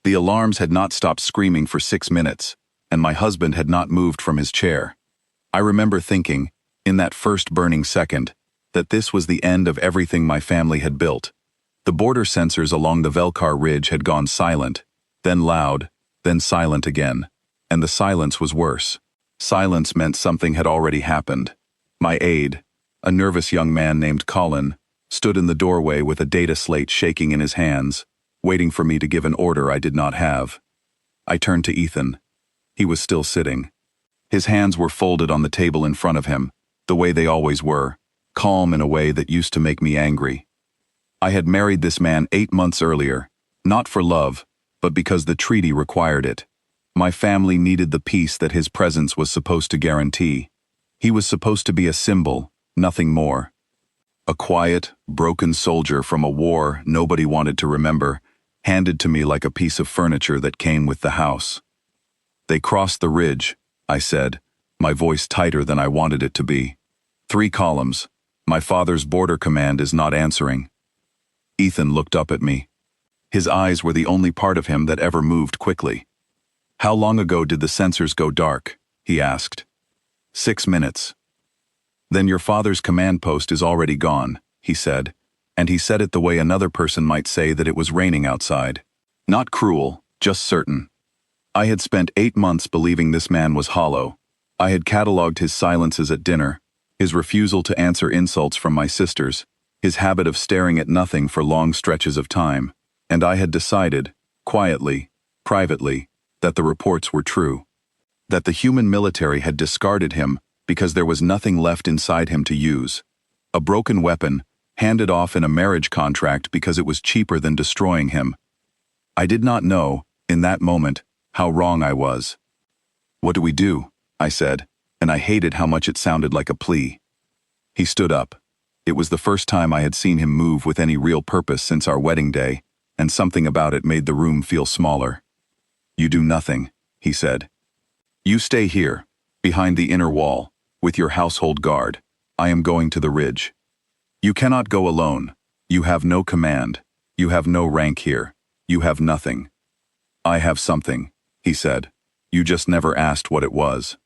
The alarms had not stopped screaming for 6 minutes, and my husband had not moved from his chair. I remember thinking, in that first burning second, that this was the end of everything my family had built. The border sensors along the Velkar Ridge had gone silent, then loud, then silent again, and the silence was worse. Silence meant something had already happened. My aide, a nervous young man named Colin, stood in the doorway with a data slate shaking in his hands, waiting for me to give an order I did not have. I turned to Ethan. He was still sitting. His hands were folded on the table in front of him, the way they always were, calm in a way that used to make me angry. I had married this man 8 months earlier, not for love, but because the treaty required it. My family needed the peace that his presence was supposed to guarantee. He was supposed to be a symbol, nothing more. A quiet, broken soldier from a war nobody wanted to remember, handed to me like a piece of furniture that came with the house. "They crossed the ridge," I said, my voice tighter than I wanted it to be. "3 columns. My father's border command is not answering." Ethan looked up at me. His eyes were the only part of him that ever moved quickly. "How long ago did the sensors go dark?" he asked. 6 minutes. "Then your father's command post is already gone," he said, and he said it the way another person might say that it was raining outside. Not cruel, just certain. I had spent 8 months believing this man was hollow. I had catalogued his silences at dinner, his refusal to answer insults from my sisters, his habit of staring at nothing for long stretches of time, and I had decided, quietly, privately, that the reports were true. That the human military had discarded him because there was nothing left inside him to use. A broken weapon, handed off in a marriage contract because it was cheaper than destroying him. I did not know, in that moment, how wrong I was. "What do we do?" I said, and I hated how much it sounded like a plea. He stood up. It was the first time I had seen him move with any real purpose since our wedding day, and something about it made the room feel smaller. "You do nothing," he said. "You stay here, behind the inner wall, with your household guard. I am going to the ridge. You cannot go alone. You have no command. You have no rank here. You have nothing." "I have something," he said. "You just never asked what it was."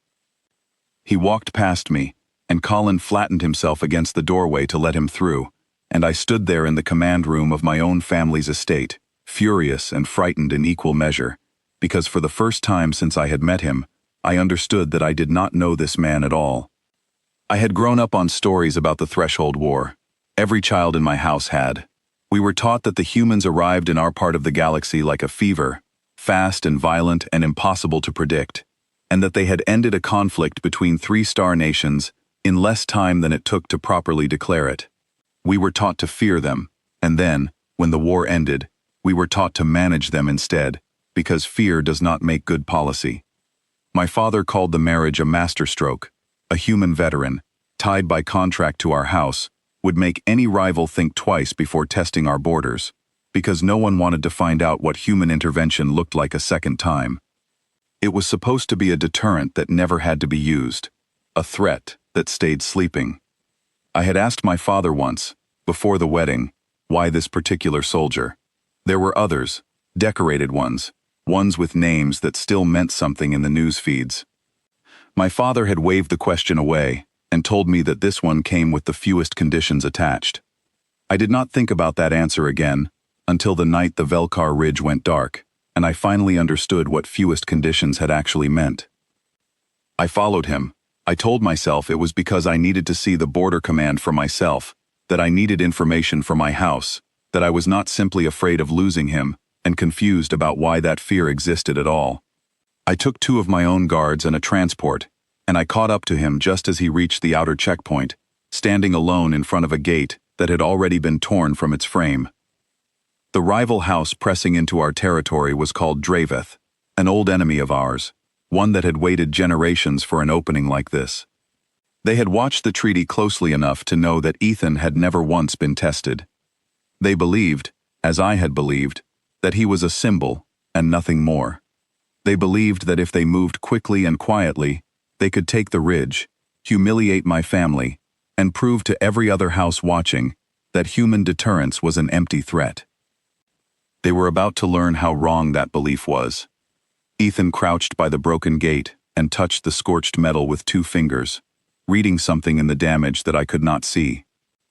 He walked past me, and Colin flattened himself against the doorway to let him through, and I stood there in the command room of my own family's estate, furious and frightened in equal measure, because for the first time since I had met him, I understood that I did not know this man at all. I had grown up on stories about the Threshold War. Every child in my house had. We were taught that the humans arrived in our part of the galaxy like a fever, fast and violent and impossible to predict, and that they had ended a conflict between 3 star nations in less time than it took to properly declare it. We were taught to fear them, and then, when the war ended, we were taught to manage them instead, because fear does not make good policy. My father called the marriage a masterstroke. A human veteran, tied by contract to our house, would make any rival think twice before testing our borders, because no one wanted to find out what human intervention looked like a second time. It was supposed to be a deterrent that never had to be used, a threat that stayed sleeping. I had asked my father once, before the wedding, why this particular soldier. There were others, decorated ones with names that still meant something in the news feeds. My father had waved the question away and told me that this one came with the fewest conditions attached. I did not think about that answer again until the night the Velkar Ridge went dark, and I finally understood what fewest conditions had actually meant. I followed him. I told myself it was because I needed to see the border command for myself, that I needed information for my house, that I was not simply afraid of losing him and confused about why that fear existed at all. I took 2 of my own guards and a transport, and I caught up to him just as he reached the outer checkpoint, standing alone in front of a gate that had already been torn from its frame. The rival house pressing into our territory was called Draveth, an old enemy of ours, one that had waited generations for an opening like this. They had watched the treaty closely enough to know that Ethan had never once been tested. They believed, as I had believed, that he was a symbol and nothing more. They believed that if they moved quickly and quietly, they could take the ridge, humiliate my family, and prove to every other house watching that human deterrence was an empty threat. They were about to learn how wrong that belief was. Ethan crouched by the broken gate and touched the scorched metal with 2 fingers, reading something in the damage that I could not see.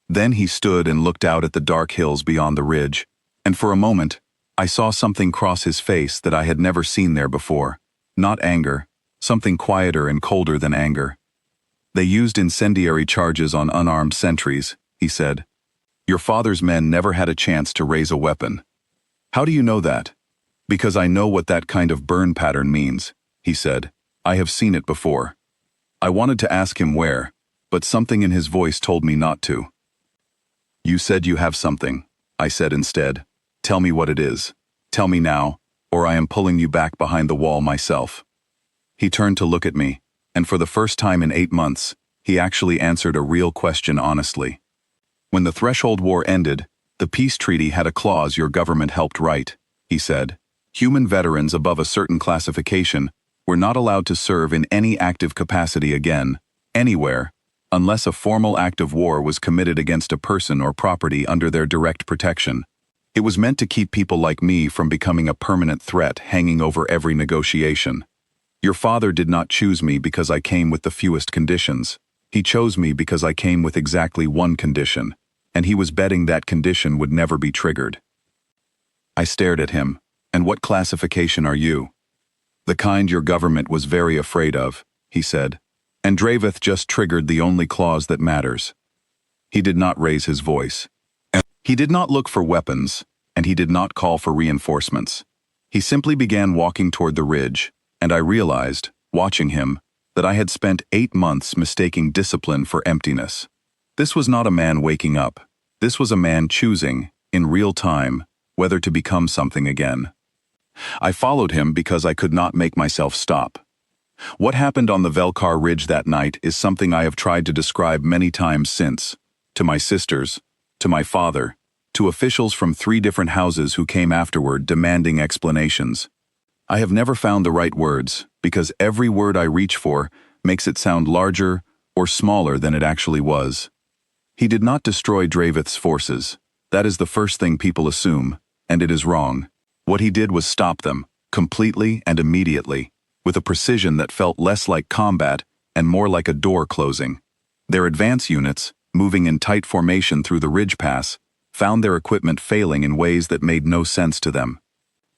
Then he stood and looked out at the dark hills beyond the ridge, and for a moment, I saw something cross his face that I had never seen there before. Not anger, something quieter and colder than anger. "They used incendiary charges on unarmed sentries," he said. "Your father's men never had a chance to raise a weapon." "How do you know that?" "Because I know what that kind of burn pattern means," he said. "I have seen it before." I wanted to ask him where, but something in his voice told me not to. "You said you have something," I said instead. "Tell me what it is. Tell me now, or I am pulling you back behind the wall myself." He turned to look at me, and for the first time in 8 months, he actually answered a real question honestly. "When the Threshold War ended, the peace treaty had a clause your government helped write," he said. "Human veterans above a certain classification were not allowed to serve in any active capacity again, anywhere, unless a formal act of war was committed against a person or property under their direct protection. It was meant to keep people like me from becoming a permanent threat hanging over every negotiation. Your father did not choose me because I came with the fewest conditions. He chose me because I came with exactly one condition, and he was betting that condition would never be triggered." I stared at him. "And what classification are you?" "The kind your government was very afraid of," he said. "And Draveth just triggered the only clause that matters." He did not raise his voice. He did not look for weapons, and he did not call for reinforcements. He simply began walking toward the ridge, and I realized, watching him, that I had spent 8 months mistaking discipline for emptiness. This was not a man waking up. This was a man choosing, in real time, whether to become something again. I followed him because I could not make myself stop. What happened on the Velkar Ridge that night is something I have tried to describe many times since, to my sisters, to my father, to officials from 3 different houses who came afterward demanding explanations. I have never found the right words, because every word I reach for makes it sound larger or smaller than it actually was. He did not destroy Draveth's forces. That is the first thing people assume, and it is wrong. What he did was stop them, completely and immediately, with a precision that felt less like combat and more like a door closing. Their advance units, moving in tight formation through the ridge pass, found their equipment failing in ways that made no sense to them.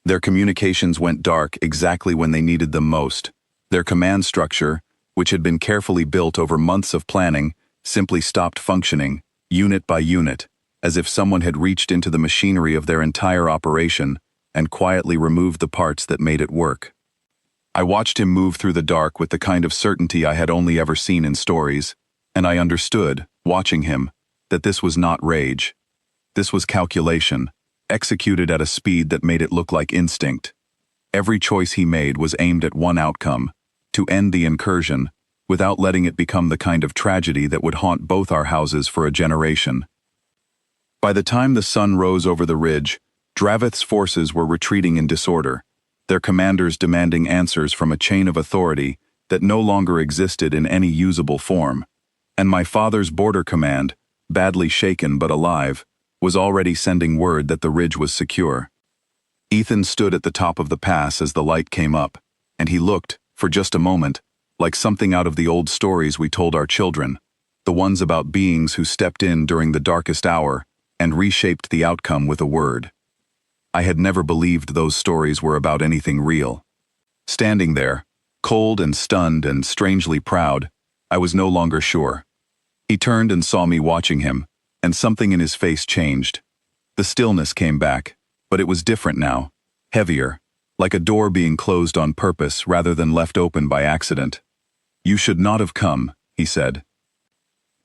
Their communications went dark exactly when they needed them most. Their command structure, which had been carefully built over months of planning, simply stopped functioning, unit by unit, as if someone had reached into the machinery of their entire operation and quietly removed the parts that made it work. I watched him move through the dark with the kind of certainty I had only ever seen in stories, and I understood, watching him, that this was not rage. This was calculation, executed at a speed that made it look like instinct. Every choice he made was aimed at one outcome, to end the incursion, without letting it become the kind of tragedy that would haunt both our houses for a generation. By the time the sun rose over the ridge, Draveth's forces were retreating in disorder, their commanders demanding answers from a chain of authority that no longer existed in any usable form. And my father's border command, badly shaken but alive, was already sending word that the ridge was secure. Ethan stood at the top of the pass as the light came up, and he looked, for just a moment, like something out of the old stories we told our children, the ones about beings who stepped in during the darkest hour and reshaped the outcome with a word. I had never believed those stories were about anything real. Standing there, cold and stunned and strangely proud, I was no longer sure. He turned and saw me watching him, and something in his face changed. The stillness came back, but it was different now, heavier, like a door being closed on purpose rather than left open by accident. "You should not have come," he said.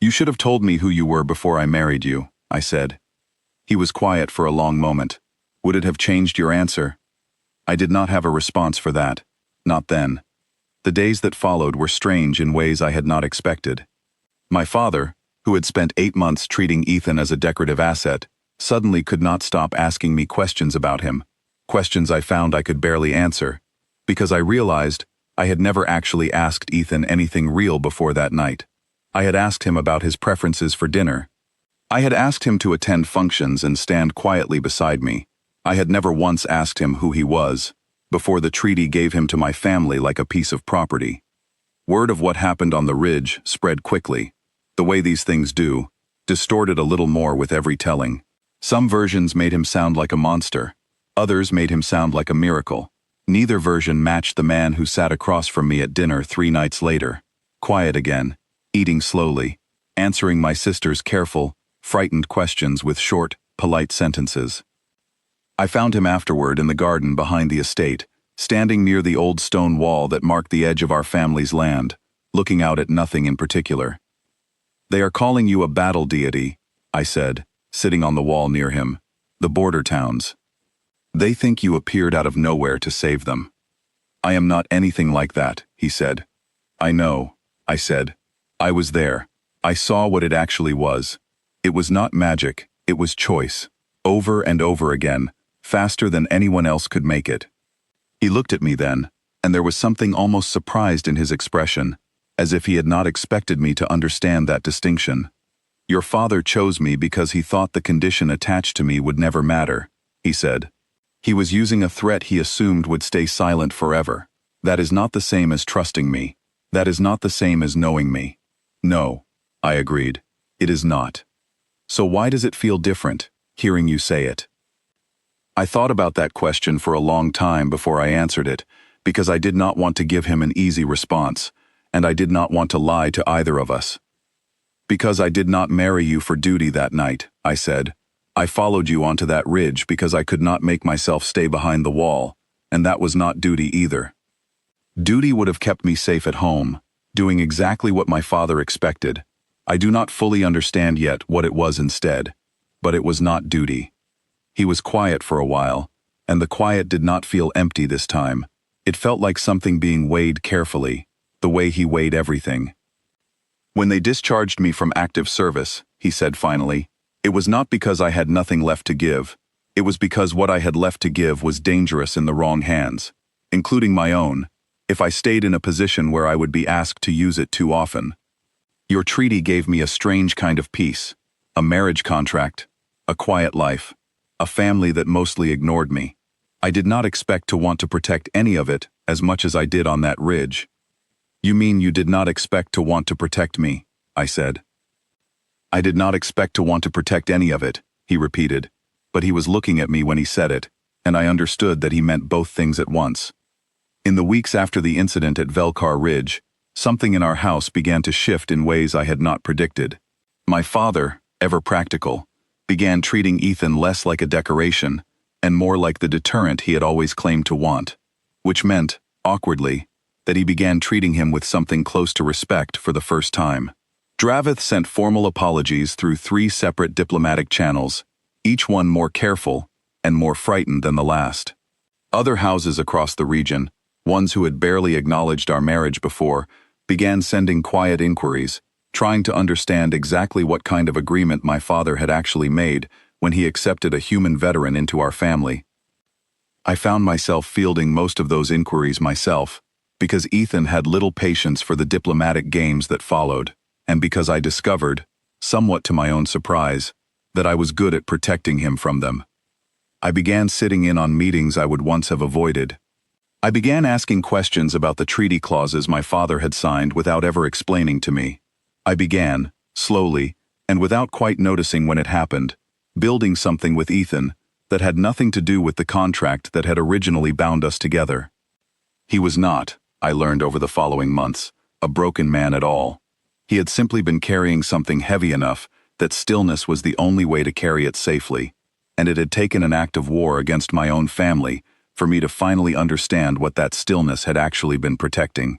"You should have told me who you were before I married you," I said. He was quiet for a long moment. "Would it have changed your answer?" I did not have a response for that, not then. The days that followed were strange in ways I had not expected. My father, who had spent 8 months treating Ethan as a decorative asset, suddenly could not stop asking me questions about him, questions I found I could barely answer, because I realized I had never actually asked Ethan anything real before that night. I had asked him about his preferences for dinner. I had asked him to attend functions and stand quietly beside me, I had never once asked him who he was, before the treaty gave him to my family like a piece of property. Word of what happened on the ridge spread quickly, the way these things do, distorted a little more with every telling. Some versions made him sound like a monster, others made him sound like a miracle. Neither version matched the man who sat across from me at dinner 3 nights later, quiet again, eating slowly, answering my sister's careful, frightened questions with short, polite sentences. I found him afterward in the garden behind the estate, standing near the old stone wall that marked the edge of our family's land, looking out at nothing in particular. "They are calling you a battle deity," I said, sitting on the wall near him, "the border towns. They think you appeared out of nowhere to save them." "I am not anything like that," he said. "I know," I said. "I was there. I saw what it actually was. It was not magic, it was choice. Over and over again, faster than anyone else could make it." He looked at me then, and there was something almost surprised in his expression, as if he had not expected me to understand that distinction. "Your father chose me because he thought the condition attached to me would never matter," he said. "He was using a threat he assumed would stay silent forever. That is not the same as trusting me. That is not the same as knowing me." "No," I agreed. "It is not. So why does it feel different, hearing you say it?" I thought about that question for a long time before I answered it, because I did not want to give him an easy response, and I did not want to lie to either of us. "Because I did not marry you for duty that night," I said. "I followed you onto that ridge because I could not make myself stay behind the wall, and that was not duty either. Duty would have kept me safe at home, doing exactly what my father expected. I do not fully understand yet what it was instead, but it was not duty." He was quiet for a while, and the quiet did not feel empty this time. It felt like something being weighed carefully, the way he weighed everything. "When they discharged me from active service," he said finally, "it was not because I had nothing left to give. It was because what I had left to give was dangerous in the wrong hands, including my own, if I stayed in a position where I would be asked to use it too often. Your treaty gave me a strange kind of peace, a marriage contract, a quiet life, a family that mostly ignored me. I did not expect to want to protect any of it as much as I did on that ridge." "You mean you did not expect to want to protect me?" I said. "I did not expect to want to protect any of it," he repeated, but he was looking at me when he said it, and I understood that he meant both things at once. In the weeks after the incident at Velcar Ridge, something in our house began to shift in ways I had not predicted. My father, ever practical, began treating Ethan less like a decoration and more like the deterrent he had always claimed to want, which meant, awkwardly, that he began treating him with something close to respect for the first time. Dravith sent formal apologies through 3 separate diplomatic channels, each one more careful and more frightened than the last. Other houses across the region, ones who had barely acknowledged our marriage before, began sending quiet inquiries, trying to understand exactly what kind of agreement my father had actually made when he accepted a human veteran into our family. I found myself fielding most of those inquiries myself, because Ethan had little patience for the diplomatic games that followed, and because I discovered, somewhat to my own surprise, that I was good at protecting him from them. I began sitting in on meetings I would once have avoided. I began asking questions about the treaty clauses my father had signed without ever explaining to me. I began, slowly, and without quite noticing when it happened, building something with Ethan that had nothing to do with the contract that had originally bound us together. He was not, I learned over the following months, a broken man at all. He had simply been carrying something heavy enough that stillness was the only way to carry it safely, and it had taken an act of war against my own family for me to finally understand what that stillness had actually been protecting.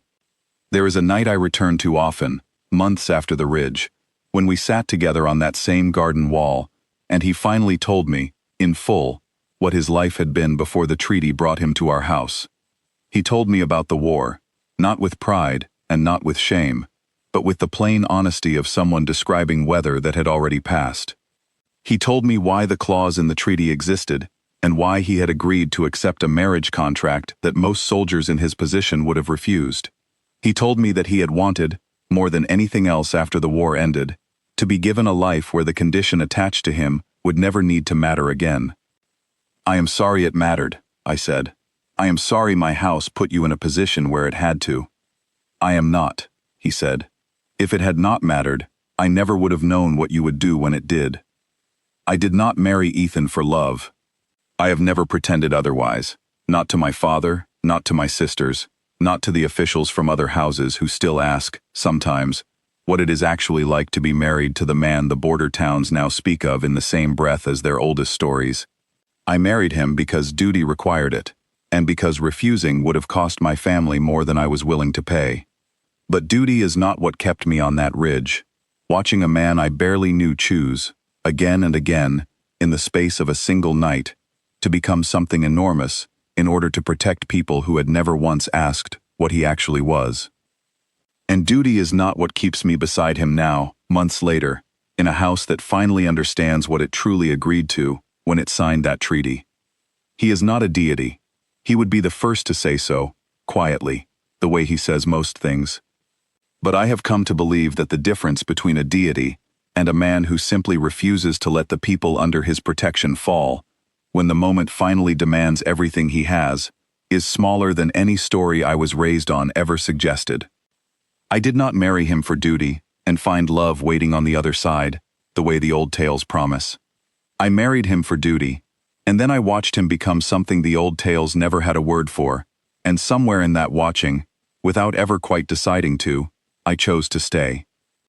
There is a night I return to often, months after the ridge, when we sat together on that same garden wall, and he finally told me, in full, what his life had been before the treaty brought him to our house. He told me about the war, not with pride and not with shame, but with the plain honesty of someone describing weather that had already passed. He told me why the clause in the treaty existed, and why he had agreed to accept a marriage contract that most soldiers in his position would have refused. He told me that he had wanted, more than anything else after the war ended, to be given a life where the condition attached to him would never need to matter again. I am sorry it mattered, I said. I am sorry my house put you in a position where it had to. I am not, he said. If it had not mattered, I never would have known what you would do when it did. I did not marry Ethan for love. I have never pretended otherwise. Not to my father, not to my sisters, not to the officials from other houses who still ask, sometimes, what it is actually like to be married to the man the border towns now speak of in the same breath as their oldest stories. I married him because duty required it, and because refusing would have cost my family more than I was willing to pay. But duty is not what kept me on that ridge, watching a man I barely knew choose, again and again, in the space of a single night, to become something enormous in order to protect people who had never once asked what he actually was. And duty is not what keeps me beside him now, months later, in a house that finally understands what it truly agreed to when it signed that treaty. He is not a deity. He would be the first to say so, quietly, the way he says most things. But I have come to believe that the difference between a deity and a man who simply refuses to let the people under his protection fall, when the moment finally demands everything he has, is smaller than any story I was raised on ever suggested. I did not marry him for duty and find love waiting on the other side, the way the old tales promise. I married him for duty, and then I watched him become something the old tales never had a word for, and somewhere in that watching, without ever quite deciding to, I chose to stay.